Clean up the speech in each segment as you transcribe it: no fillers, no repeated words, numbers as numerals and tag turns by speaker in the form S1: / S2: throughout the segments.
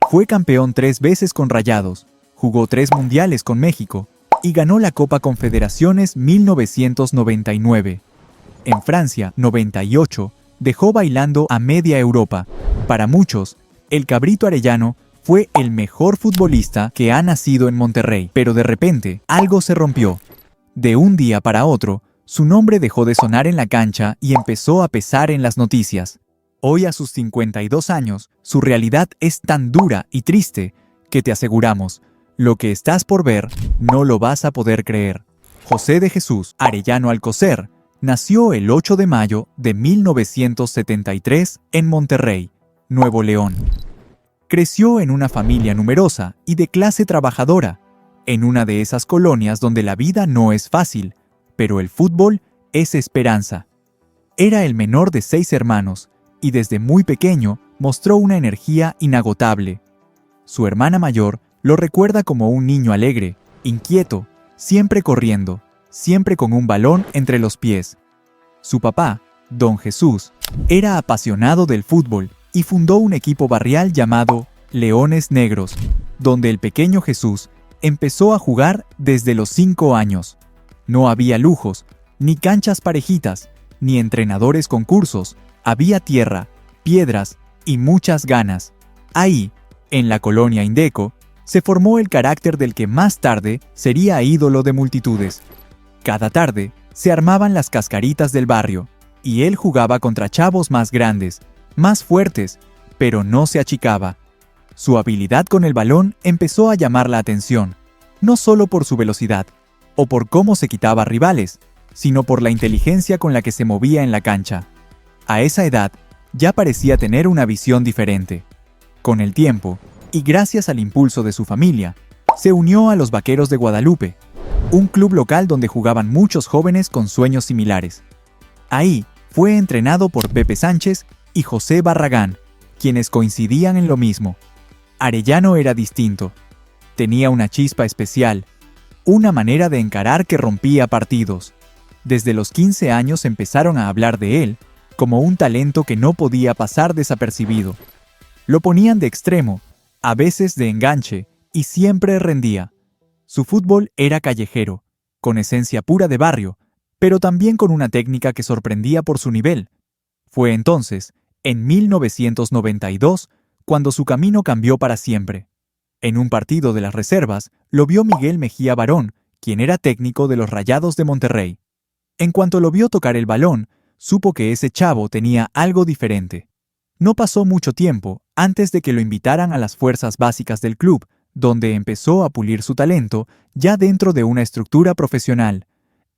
S1: Fue campeón 3 veces con Rayados, jugó 3 mundiales con México y ganó la Copa Confederaciones 1999. En Francia, 98, dejó bailando a media Europa. Para muchos, el Cabrito Arellano fue el mejor futbolista que ha nacido en Monterrey, pero de repente algo se rompió. De un día para otro, su nombre dejó de sonar en la cancha y empezó a pesar en las noticias. Hoy, a sus 52 años, su realidad es tan dura y triste que te aseguramos, lo que estás por ver no lo vas a poder creer. José de Jesús Arellano Alcocer nació el 8 de mayo de 1973 en Monterrey, Nuevo León. Creció en una familia numerosa y de clase trabajadora, en una de esas colonias donde la vida no es fácil, pero el fútbol es esperanza. Era el menor de 6 hermanos y desde muy pequeño mostró una energía inagotable. Su hermana mayor lo recuerda como un niño alegre, inquieto, siempre corriendo, siempre con un balón entre los pies. Su papá, Don Jesús, era apasionado del fútbol y fundó un equipo barrial llamado Leones Negros, donde el pequeño Jesús empezó a jugar desde los 5 años. No había lujos, ni canchas parejitas, ni entrenadores con cursos. Había tierra, piedras y muchas ganas. Ahí, en la colonia Indeco, se formó el carácter del que más tarde sería ídolo de multitudes. Cada tarde se armaban las cascaritas del barrio, y él jugaba contra chavos más grandes, más fuertes, pero no se achicaba. Su habilidad con el balón empezó a llamar la atención, no solo por su velocidad, o por cómo se quitaba rivales, sino por la inteligencia con la que se movía en la cancha. A esa edad, ya parecía tener una visión diferente. Con el tiempo, y gracias al impulso de su familia, se unió a los Vaqueros de Guadalupe, un club local donde jugaban muchos jóvenes con sueños similares. Ahí fue entrenado por Pepe Sánchez y José Barragán, quienes coincidían en lo mismo. Arellano era distinto. Tenía una chispa especial, una manera de encarar que rompía partidos. Desde los 15 años empezaron a hablar de él como un talento que no podía pasar desapercibido. Lo ponían de extremo, a veces de enganche, y siempre rendía. Su fútbol era callejero, con esencia pura de barrio, pero también con una técnica que sorprendía por su nivel. Fue entonces, en 1992, cuando su camino cambió para siempre. En un partido de las reservas, lo vio Miguel Mejía Barón, quien era técnico de los Rayados de Monterrey. En cuanto lo vio tocar el balón, supo que ese chavo tenía algo diferente. No pasó mucho tiempo antes de que lo invitaran a las fuerzas básicas del club, donde empezó a pulir su talento ya dentro de una estructura profesional.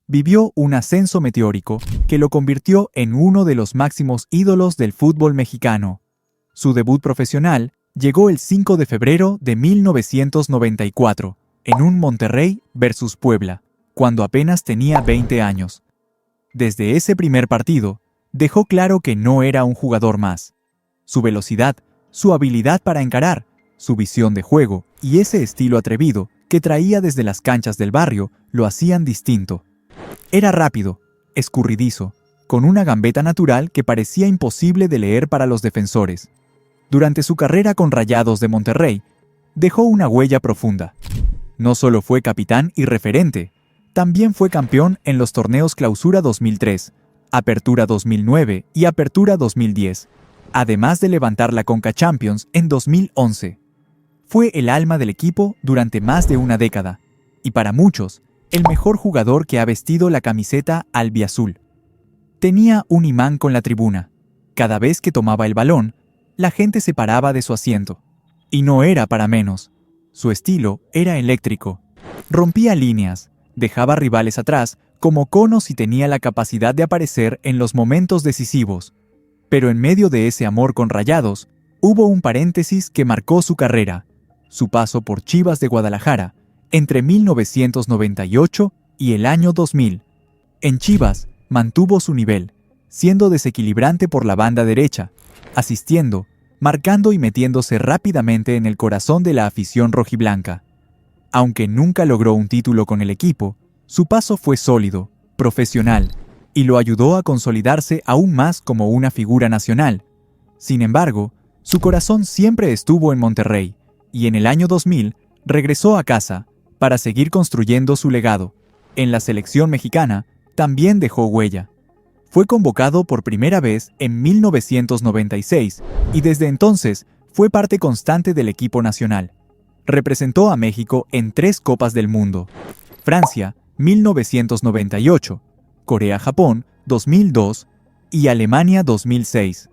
S1: Vivió un ascenso meteórico que lo convirtió en uno de los máximos ídolos del fútbol mexicano. Su debut profesional llegó el 5 de febrero de 1994, en un Monterrey versus Puebla, cuando apenas tenía 20 años. Desde ese primer partido, dejó claro que no era un jugador más. Su velocidad, su habilidad para encarar, su visión de juego y ese estilo atrevido que traía desde las canchas del barrio lo hacían distinto. Era rápido, escurridizo, con una gambeta natural que parecía imposible de leer para los defensores. Durante su carrera con Rayados de Monterrey, dejó una huella profunda. No solo fue capitán y referente, también fue campeón en los torneos Clausura 2003, Apertura 2009 y Apertura 2010, además de levantar la Conca Champions en 2011. Fue el alma del equipo durante más de una década, y para muchos, el mejor jugador que ha vestido la camiseta albiazul. Tenía un imán con la tribuna. Cada vez que tomaba el balón, la gente se paraba de su asiento. Y no era para menos. Su estilo era eléctrico. Rompía líneas, dejaba rivales atrás como conos y tenía la capacidad de aparecer en los momentos decisivos. Pero en medio de ese amor con Rayados, hubo un paréntesis que marcó su carrera, su paso por Chivas de Guadalajara, entre 1998 y el año 2000. En Chivas mantuvo su nivel, siendo desequilibrante por la banda derecha, asistiendo, marcando y metiéndose rápidamente en el corazón de la afición rojiblanca. Aunque nunca logró un título con el equipo, su paso fue sólido, profesional, y lo ayudó a consolidarse aún más como una figura nacional. Sin embargo, su corazón siempre estuvo en Monterrey, y en el año 2000 regresó a casa para seguir construyendo su legado. En la selección mexicana también dejó huella. Fue convocado por primera vez en 1996 y desde entonces fue parte constante del equipo nacional. Representó a México en 3 Copas del Mundo: Francia, 1998, Corea-Japón, 2002 y Alemania 2006.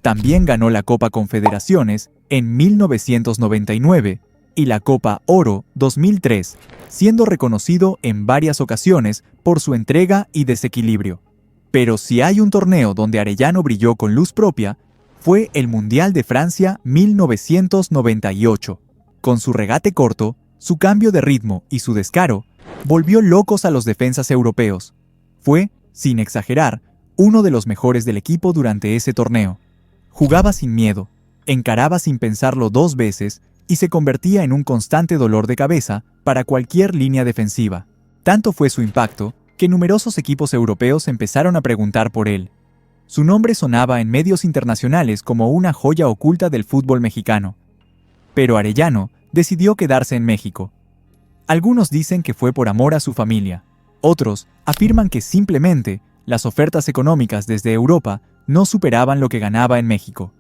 S1: También ganó la Copa Confederaciones en 1999 y la Copa Oro 2003, siendo reconocido en varias ocasiones por su entrega y desequilibrio. Pero si hay un torneo donde Arellano brilló con luz propia, fue el Mundial de Francia 1998. Con su regate corto, su cambio de ritmo y su descaro, volvió locos a los defensas europeos. Fue, sin exagerar, uno de los mejores del equipo durante ese torneo. Jugaba sin miedo, encaraba sin pensarlo 2 veces y se convertía en un constante dolor de cabeza para cualquier línea defensiva. Tanto fue su impacto que numerosos equipos europeos empezaron a preguntar por él. Su nombre sonaba en medios internacionales como una joya oculta del fútbol mexicano. Pero Arellano decidió quedarse en México. Algunos dicen que fue por amor a su familia. Otros afirman que simplemente las ofertas económicas desde Europa no superaban lo que ganaba en México.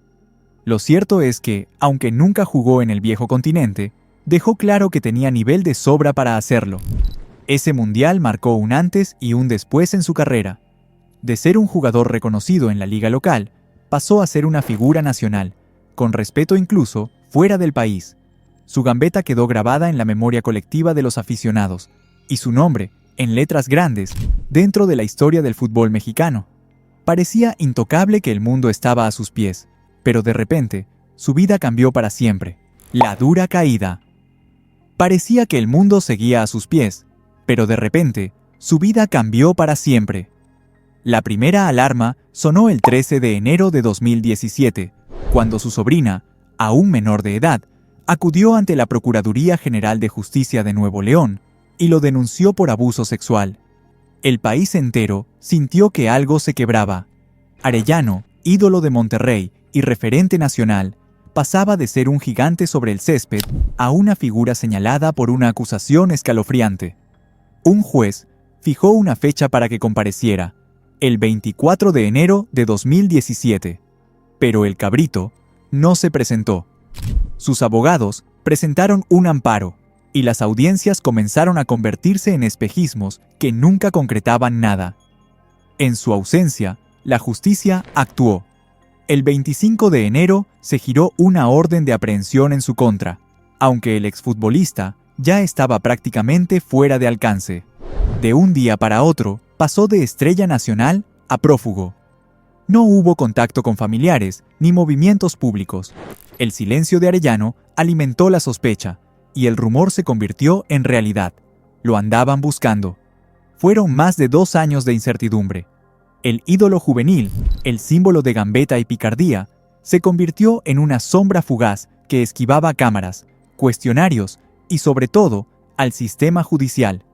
S1: Lo cierto es que, aunque nunca jugó en el viejo continente, dejó claro que tenía nivel de sobra para hacerlo. Ese mundial marcó un antes y un después en su carrera. De ser un jugador reconocido en la liga local, pasó a ser una figura nacional, con respeto incluso fuera del país. Su gambeta quedó grabada en la memoria colectiva de los aficionados, y su nombre, en letras grandes, dentro de la historia del fútbol mexicano. Parecía intocable que el mundo estaba a sus pies, pero de repente, su vida cambió para siempre. La dura caída. Parecía que el mundo seguía a sus pies, pero de repente, su vida cambió para siempre. La primera alarma sonó el 13 de enero de 2017, cuando su sobrina, aún menor de edad, acudió ante la Procuraduría General de Justicia de Nuevo León y lo denunció por abuso sexual. El país entero sintió que algo se quebraba. Arellano, ídolo de Monterrey y referente nacional, pasaba de ser un gigante sobre el césped a una figura señalada por una acusación escalofriante. Un juez fijó una fecha para que compareciera, el 24 de enero de 2017. Pero el cabrito no se presentó. Sus abogados presentaron un amparo, y las audiencias comenzaron a convertirse en espejismos que nunca concretaban nada. En su ausencia, la justicia actuó. El 25 de enero se giró una orden de aprehensión en su contra, aunque el exfutbolista ya estaba prácticamente fuera de alcance. De un día para otro, pasó de estrella nacional a prófugo. No hubo contacto con familiares ni movimientos públicos. El silencio de Arellano alimentó la sospecha, y el rumor se convirtió en realidad. Lo andaban buscando. Fueron más de 2 años de incertidumbre. El ídolo juvenil, el símbolo de gambeta y picardía, se convirtió en una sombra fugaz que esquivaba cámaras, cuestionarios y, sobre todo, al sistema judicial.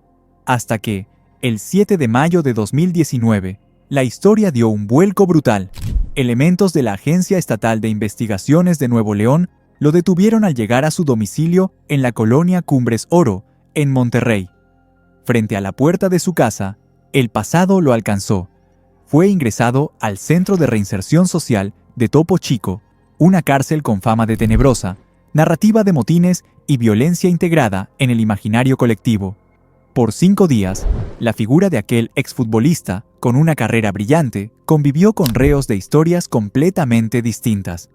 S1: Hasta que, el 7 de mayo de 2019, la historia dio un vuelco brutal. Elementos de la Agencia Estatal de Investigaciones de Nuevo León lo detuvieron al llegar a su domicilio en la colonia Cumbres Oro, en Monterrey. Frente a la puerta de su casa, el pasado lo alcanzó. Fue ingresado al Centro de Reinserción Social de Topo Chico, una cárcel con fama de tenebrosa, narrativa de motines y violencia integrada en el imaginario colectivo. Por 5 días, la figura de aquel exfutbolista, con una carrera brillante, convivió con reos de historias completamente distintas.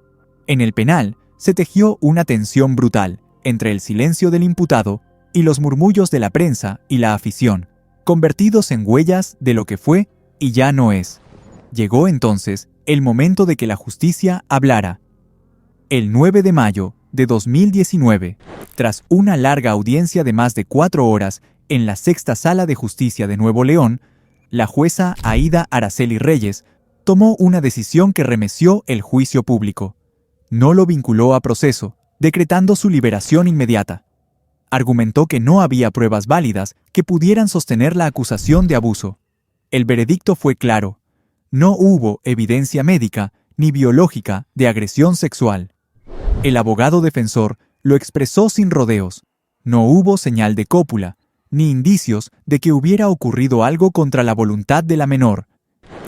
S1: En el penal, se tejió una tensión brutal entre el silencio del imputado y los murmullos de la prensa y la afición, convertidos en huellas de lo que fue y ya no es. Llegó entonces el momento de que la justicia hablara. El 9 de mayo de 2019, tras una larga audiencia de más de 4 horas en la Sexta Sala de Justicia de Nuevo León, la jueza Aída Araceli Reyes tomó una decisión que remeció el juicio público. No lo vinculó a proceso, decretando su liberación inmediata. Argumentó que no había pruebas válidas que pudieran sostener la acusación de abuso. El veredicto fue claro. No hubo evidencia médica ni biológica de agresión sexual. El abogado defensor lo expresó sin rodeos. No hubo señal de cópula, ni indicios de que hubiera ocurrido algo contra la voluntad de la menor.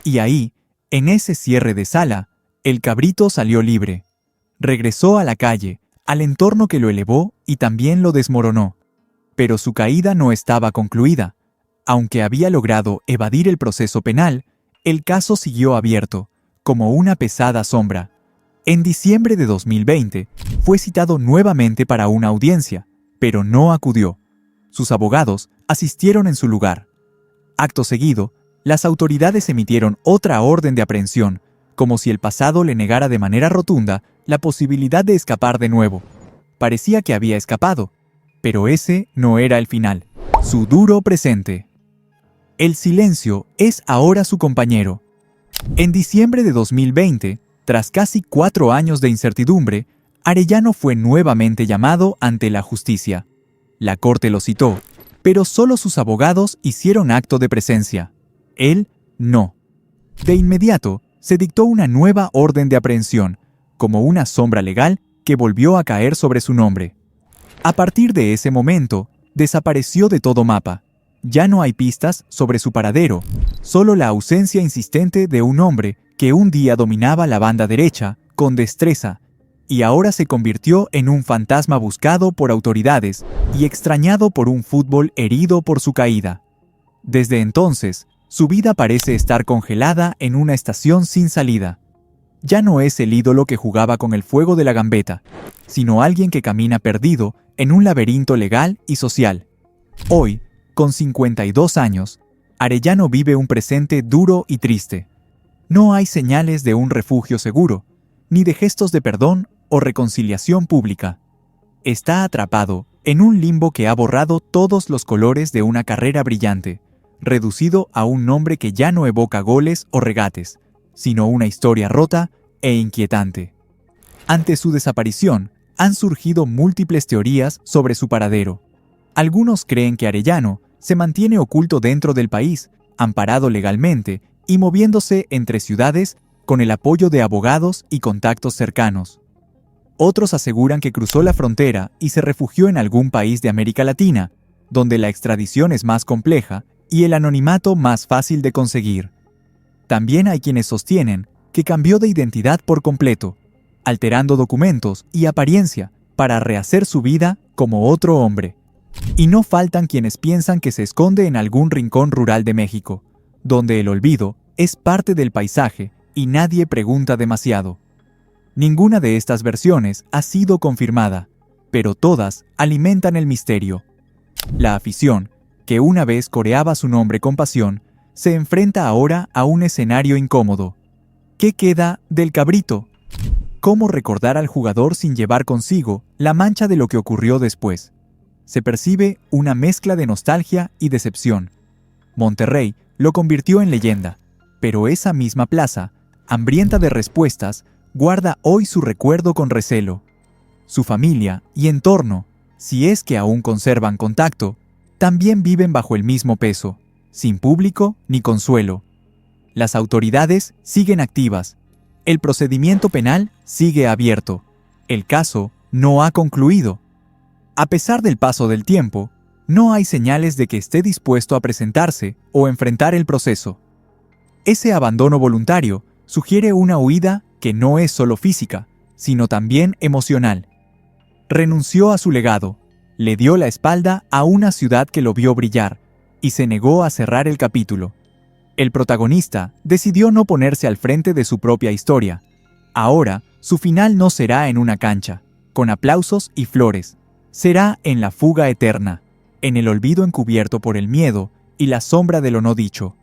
S1: Y ahí, en ese cierre de sala, el cabrito salió libre. Regresó a la calle, al entorno que lo elevó y también lo desmoronó. Pero su caída no estaba concluida. Aunque había logrado evadir el proceso penal, el caso siguió abierto, como una pesada sombra. En diciembre de 2020, fue citado nuevamente para una audiencia, pero no acudió. Sus abogados asistieron en su lugar. Acto seguido, las autoridades emitieron otra orden de aprehensión, como si el pasado le negara de manera rotunda la posibilidad de escapar de nuevo. Parecía que había escapado, pero ese no era el final, su duro presente. El silencio es ahora su compañero. En diciembre de 2020, tras casi 4 años de incertidumbre, Arellano fue nuevamente llamado ante la justicia. La corte lo citó, pero solo sus abogados hicieron acto de presencia. Él, no. De inmediato, se dictó una nueva orden de aprehensión, como una sombra legal que volvió a caer sobre su nombre. A partir de ese momento, desapareció de todo mapa. Ya no hay pistas sobre su paradero, solo la ausencia insistente de un hombre que un día dominaba la banda derecha con destreza y ahora se convirtió en un fantasma buscado por autoridades y extrañado por un fútbol herido por su caída. Desde entonces, su vida parece estar congelada en una estación sin salida. Ya no es el ídolo que jugaba con el fuego de la gambeta, sino alguien que camina perdido en un laberinto legal y social. Hoy, con 52 años, Arellano vive un presente duro y triste. No hay señales de un refugio seguro, ni de gestos de perdón o reconciliación pública. Está atrapado en un limbo que ha borrado todos los colores de una carrera brillante, reducido a un nombre que ya no evoca goles o regates, sino una historia rota e inquietante. Ante su desaparición, han surgido múltiples teorías sobre su paradero. Algunos creen que Arellano se mantiene oculto dentro del país, amparado legalmente y moviéndose entre ciudades con el apoyo de abogados y contactos cercanos. Otros aseguran que cruzó la frontera y se refugió en algún país de América Latina, donde la extradición es más compleja y el anonimato más fácil de conseguir. También hay quienes sostienen que cambió de identidad por completo, alterando documentos y apariencia para rehacer su vida como otro hombre. Y no faltan quienes piensan que se esconde en algún rincón rural de México, donde el olvido es parte del paisaje y nadie pregunta demasiado. Ninguna de estas versiones ha sido confirmada, pero todas alimentan el misterio. La afición, que una vez coreaba su nombre con pasión, se enfrenta ahora a un escenario incómodo. ¿Qué queda del cabrito? ¿Cómo recordar al jugador sin llevar consigo la mancha de lo que ocurrió después? Se percibe una mezcla de nostalgia y decepción. Monterrey lo convirtió en leyenda, pero esa misma plaza, hambrienta de respuestas, guarda hoy su recuerdo con recelo. Su familia y entorno, si es que aún conservan contacto, también viven bajo el mismo peso, sin público ni consuelo. Las autoridades siguen activas. El procedimiento penal sigue abierto. El caso no ha concluido. A pesar del paso del tiempo, no hay señales de que esté dispuesto a presentarse o enfrentar el proceso. Ese abandono voluntario sugiere una huida que no es solo física, sino también emocional. Renunció a su legado, le dio la espalda a una ciudad que lo vio brillar y se negó a cerrar el capítulo. El protagonista decidió no ponerse al frente de su propia historia. Ahora, su final no será en una cancha, con aplausos y flores. Será en la fuga eterna, en el olvido encubierto por el miedo y la sombra de lo no dicho.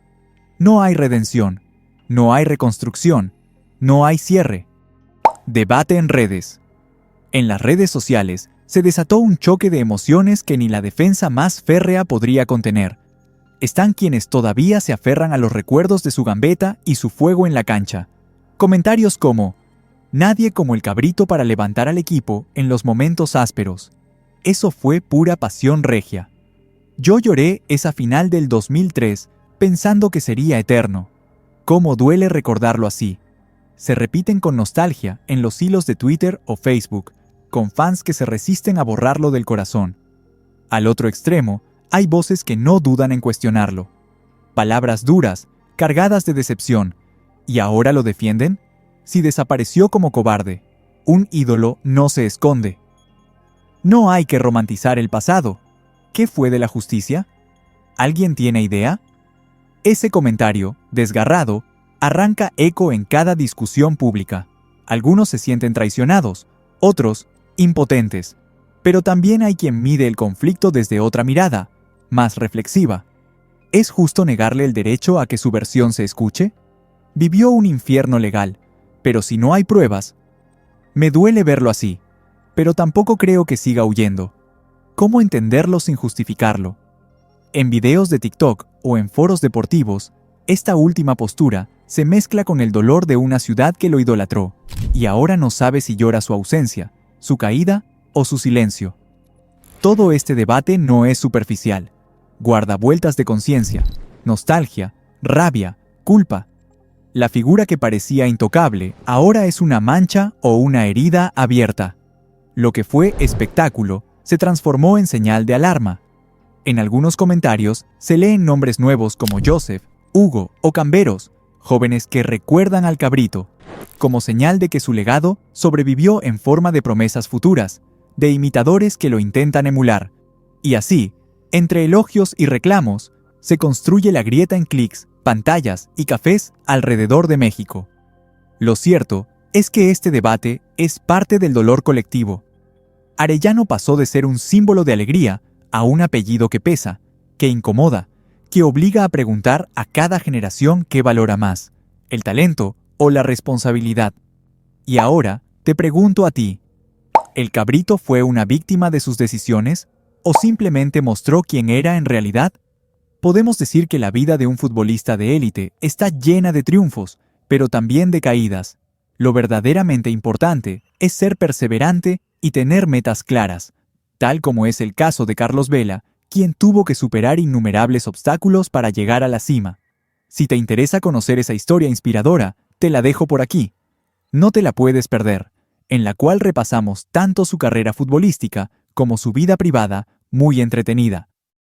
S1: No hay redención, no hay reconstrucción, no hay cierre. Debate en redes. En las redes sociales se desató un choque de emociones que ni la defensa más férrea podría contener. Están quienes todavía se aferran a los recuerdos de su gambeta y su fuego en la cancha. Comentarios como: nadie como el cabrito para levantar al equipo en los momentos ásperos. Eso fue pura pasión regia. Yo lloré esa final del 2003 pensando que sería eterno. Cómo duele recordarlo así. Se repiten con nostalgia en los hilos de Twitter o Facebook. con fans que se resisten a borrarlo del corazón. Al otro extremo, hay voces que no dudan en cuestionarlo. Palabras duras, cargadas de decepción. ¿Y ahora lo defienden? Si desapareció como cobarde. Un ídolo no se esconde. No hay que romantizar el pasado. ¿Qué fue de la justicia? ¿Alguien tiene idea? Ese comentario, desgarrado, arranca eco en cada discusión pública. Algunos se sienten traicionados, otros, impotentes. Pero también hay quien mide el conflicto desde otra mirada, más reflexiva. ¿Es justo negarle el derecho a que su versión se escuche? Vivió un infierno legal, pero si no hay pruebas, me duele verlo así, pero tampoco creo que siga huyendo. ¿Cómo entenderlo sin justificarlo? En videos de TikTok o en foros deportivos, esta última postura se mezcla con el dolor de una ciudad que lo idolatró, y ahora no sabe si llora su ausencia, su caída o su silencio. Todo este debate no es superficial. Guarda vueltas de conciencia, nostalgia, rabia, culpa. La figura que parecía intocable ahora es una mancha o una herida abierta. Lo que fue espectáculo se transformó en señal de alarma. En algunos comentarios se leen nombres nuevos como Joseph, Hugo o Camberos, jóvenes que recuerdan al cabrito, como señal de que su legado sobrevivió en forma de promesas futuras, de imitadores que lo intentan emular. Y así, entre elogios y reclamos, se construye la grieta en clics, pantallas y cafés alrededor de México. Lo cierto es que este debate es parte del dolor colectivo. Arellano pasó de ser un símbolo de alegría a un apellido que pesa, que incomoda, que obliga a preguntar a cada generación qué valora más, el talento o la responsabilidad. Y ahora te pregunto a ti, ¿el cabrito fue una víctima de sus decisiones o simplemente mostró quién era en realidad? Podemos decir que la vida de un futbolista de élite está llena de triunfos, pero también de caídas. Lo verdaderamente importante es ser perseverante y tener metas claras, tal como es el caso de Carlos Vela, quien tuvo que superar innumerables obstáculos para llegar a la cima. Si te interesa conocer esa historia inspiradora, te la dejo por aquí. No te la puedes perder, en la cual repasamos tanto su carrera futbolística como su vida privada, muy entretenida.